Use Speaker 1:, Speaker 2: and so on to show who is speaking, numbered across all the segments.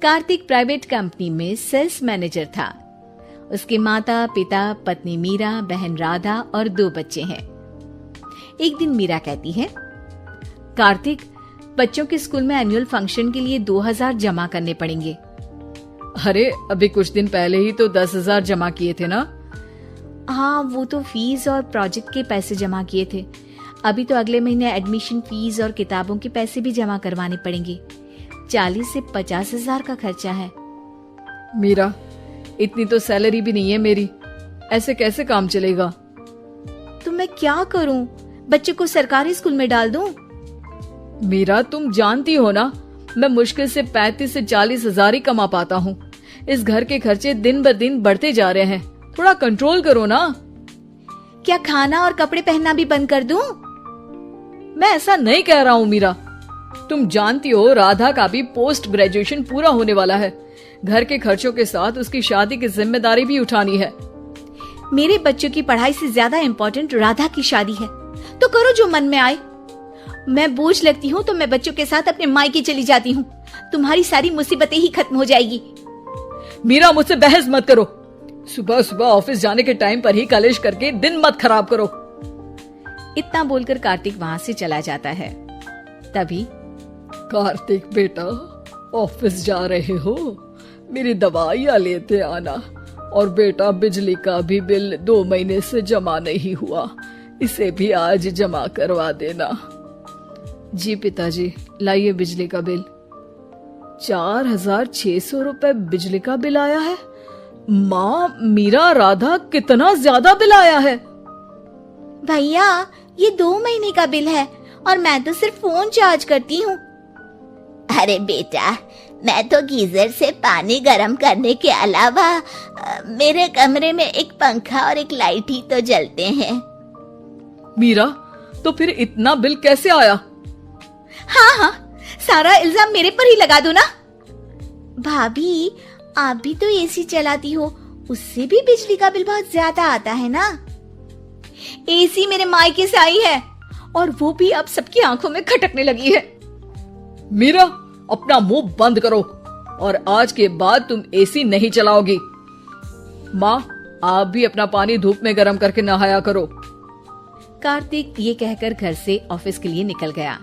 Speaker 1: Kartik private company में sales manager था। उसके माता पिता, पत्नी मीरा, बहन राधा और 2 बच्चे हैं। एक दिन मीरा कहती है, कार्तिक, बच्चों के स्कूल में एनुअल फंक्शन के लिए 2000 जमा करने पड़ेंगे।
Speaker 2: अरे अभी कुछ दिन पहले ही तो 10,000 जमा किए थे ना।
Speaker 1: हाँ, वो तो फीस और प्रोजेक्ट के पैसे जमा किए थे। अभी तो अगले महीने एडमिशन फीस और किताबों के पैसे भी जमा करवाने पड़ेंगे। 40 से 50 हजार का खर्चा है।
Speaker 2: मीरा, इतनी तो सैलरी भी नहीं है मेरी, ऐसे कैसे काम चलेगा?
Speaker 1: तो मैं क्या करूं? बच्चे को सरकारी स्कूल में डाल दूं?
Speaker 2: मीरा, तुम जानती हो ना, मैं मुश्किल से 35 से 40 हजार ही कमा पाता हूँ। इस घर के खर्चे दिन ब दिन बढ़ते जा रहे हैं, थोड़ा कंट्रोल करो ना।
Speaker 1: क्या खाना और कपड़े पहनना भी बंद कर दूं?
Speaker 2: मैं ऐसा नहीं कह रहा हूँ मीरा। तुम जानती हो राधा का भी पोस्ट ग्रेजुएशन पूरा होने वाला है। घर के खर्चों के साथ उसकी शादी की जिम्मेदारी भी उठानी है।
Speaker 1: मेरे बच्चों की पढ़ाई से ज्यादा इम्पोर्टेंट राधा की शादी है, तो करो जो मन में आए। मैं बोझ लगती हूँ तो मैं बच्चों के साथ अपने मायके चली जाती हूँ। तुम्हारी सारी मुसीबतें ही खत्म हो जाएगी।
Speaker 2: मीरा, मुझसे बहस मत करो। सुबह सुबह ऑफिस जाने के टाइम पर ही कलेश करके दिन मत खराब करो।
Speaker 1: इतना बोलकर कार्तिक वहां से चला जाता है। तभी,
Speaker 2: कार्तिक बेटा, ऑफिस जा रहे हो? मेरी दवाइयाँ लेते आना। और बेटा, बिजली का भी बिल 2 महीने से जमा नहीं हुआ, इसे भी आज जमा करवा देना। जी पिताजी, लाइए बिजली का बिल। 4600 रुपए बिजली का बिल आया है। माँ, मीरा, राधा, कितना ज्यादा बिल आया है।
Speaker 1: भैया, ये 2 महीने का बिल है और मैं तो सिर्फ फोन चार्ज करती हूँ।
Speaker 3: अरे बेटा, मैं तो गीजर से पानी गर्म करने के अलावा मेरे कमरे में एक पंखा और एक लाइट ही तो जलते हैं।
Speaker 2: मीरा, तो फिर इतना बिल कैसे आया?
Speaker 1: हाँ, सारा इल्जाम मेरे पर ही लगा दो ना। भाभी, आप भी तो एसी चलाती हो, उससे भी बिजली का बिल बहुत ज्यादा आता है ना। एसी मेरे मायके से आई है और वो भी अब सबकी आंखों में खटकने लगी है।
Speaker 2: मीरा, अपना मुंह बंद करो और आज के बाद तुम एसी नहीं चलाओगी। माँ, आप भी अपना पानी धूप में गर्म करके नहाया करो।
Speaker 1: कार्तिक ये कहकर घर से ऑफिस के लिए निकल गया।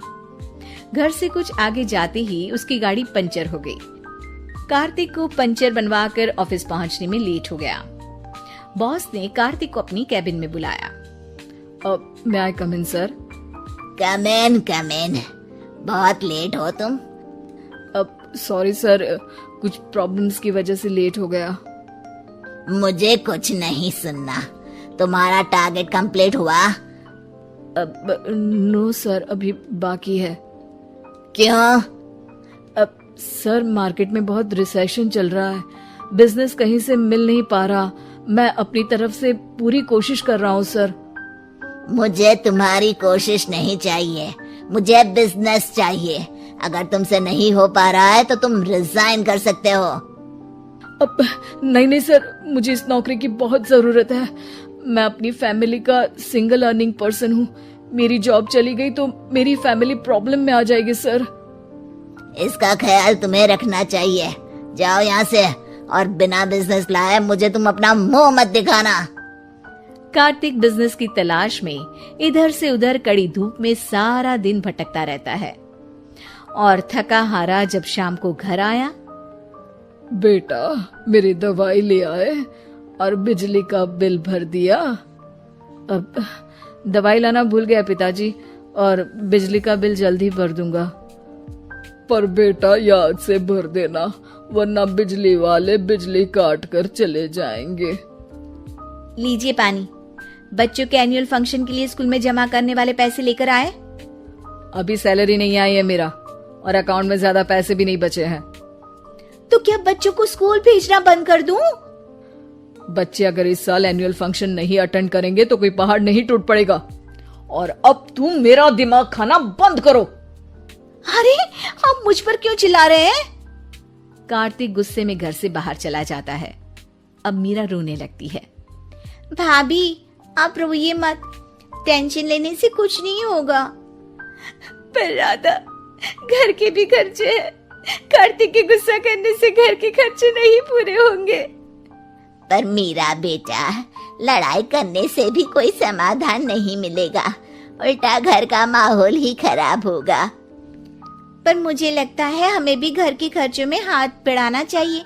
Speaker 1: घर से कुछ आगे जाते ही उसकी गाड़ी पंचर हो गई। कार्तिक को पंचर बनवाकर ऑफिस पहुंचने में लेट हो गया। बॉस ने कार्तिक को अपनी कैबिन में बुलाया।
Speaker 2: may I come in, sir?
Speaker 3: Come in. बहुत लेट हो तुम।
Speaker 2: सॉरी सर, कुछ प्रॉब्लम्स की वजह से लेट हो गया।
Speaker 3: मुझे कुछ नहीं सुनना। तुम्हारा टारगेट कंप्लीट हुआ?
Speaker 2: नो सर, अभी बाकी है।
Speaker 3: क्यों?
Speaker 2: सर, मार्केट में बहुत रिसेशन चल रहा है, बिजनेस कहीं से मिल नहीं पा रहा। मैं अपनी तरफ से पूरी कोशिश कर रहा हूँ सर।
Speaker 3: मुझे तुम्हारी कोशिश नहीं चाहिए, मुझे बिजनेस चाहिए। अगर तुमसे नहीं हो पा रहा है तो तुम रिजाइन कर सकते हो।
Speaker 2: अब नहीं सर, मुझे इस नौकरी की बहुत जरूरत है। मैं अपनी फैमिली का सिंगल अर्निंग पर्सन हूँ। मेरी जॉब चली गई तो मेरी फैमिली प्रॉब्लम में आ जाएगी सर।
Speaker 3: इसका ख्याल तुम्हें रखना चाहिए। जाओ यहाँ से और बिना बिजनेस लाए मुझे तुम अपना मुंह मत दिखाना।
Speaker 1: कार्तिक बिजनेस की तलाश में इधर से उधर कड़ी धूप में सारा दिन भटकता रहता है और थका हारा जब शाम को घर आया।
Speaker 2: बेटा, मेरी दवाई ले आए और बिजली का बिल भर दिया। अब दवाई लाना भूल गया पिताजी, और बिजली का बिल जल्दी भर दूंगा। पर बेटा, याद से भर देना, वरना बिजली वाले बिजली काट कर चले जाएंगे।
Speaker 1: लीजिए पानी। बच्चों के एनुअल फंक्शन के लिए स्कूल में जमा करने वाले पैसे लेकर आए?
Speaker 2: अभी सैलरी नहीं आई है मेरा, और अकाउंट में ज्यादा पैसे भी नहीं बचे हैं।
Speaker 1: तो क्या बच्चों को स्कूल भेजना बंद कर दूं?
Speaker 2: बच्चे अगर इस साल एनुअल फंक्शन नहीं अटेंड करेंगे तो कोई पहाड़ नहीं टूट पड़ेगा। और अब तुम मेरा दिमाग खाना बंद करो।
Speaker 1: अरे, आप मुझ पर क्यों चिल्ला रहे हैं? कार्तिक गुस्से में घर से बाहर चला जाता है। अब मीरा रोने लगती है। भाभी, आप रोइए मत, टेंशन लेने से कुछ नहीं होगा। पर राधा, घर के भी खर्चे हैं, कार्तिक के गुस्सा करने से घर के खर्चे नहीं पूरे होंगे।
Speaker 3: पर मीरा बेटा, लड़ाई करने से भी कोई समाधान नहीं मिलेगा, उल्टा घर का माहौल ही खराब होगा।
Speaker 1: पर मुझे लगता है हमें भी घर के खर्चों में हाथ बढ़ाना चाहिए।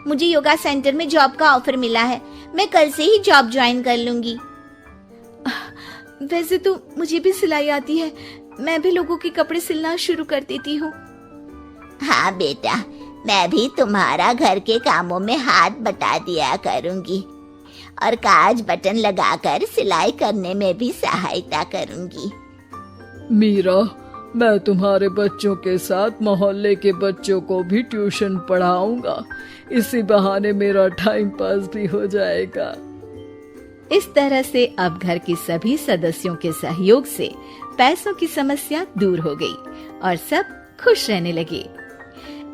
Speaker 1: मुझे योगा सेंटर में जॉब का ऑफर मिला है, मैं कल से ही जॉब ज्वाइन कर लूंगी। वैसे तो मुझे भी सिलाई आती है, मैं भी लोगों के कपड़े सिलना शुरू कर देती हूँ।
Speaker 3: हाँ बेटा, मैं भी तुम्हारा घर के कामों में हाथ बटा दिया करूंगी और काज बटन लगाकर सिलाई करने में भी सहायता करूंगी।
Speaker 2: मीरा, मैं तुम्हारे बच्चों के साथ मोहल्ले के बच्चों को भी ट्यूशन पढ़ाऊंगा। इसी बहाने मेरा टाइम पास भी हो जाएगा।
Speaker 1: इस तरह से अब घर के सभी सदस्यों के सहयोग से पैसों की समस्या दूर हो गई और सब खुश रहने लगे।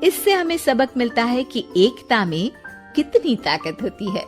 Speaker 1: इससे हमें सबक मिलता है कि एकता में कितनी ताकत होती है।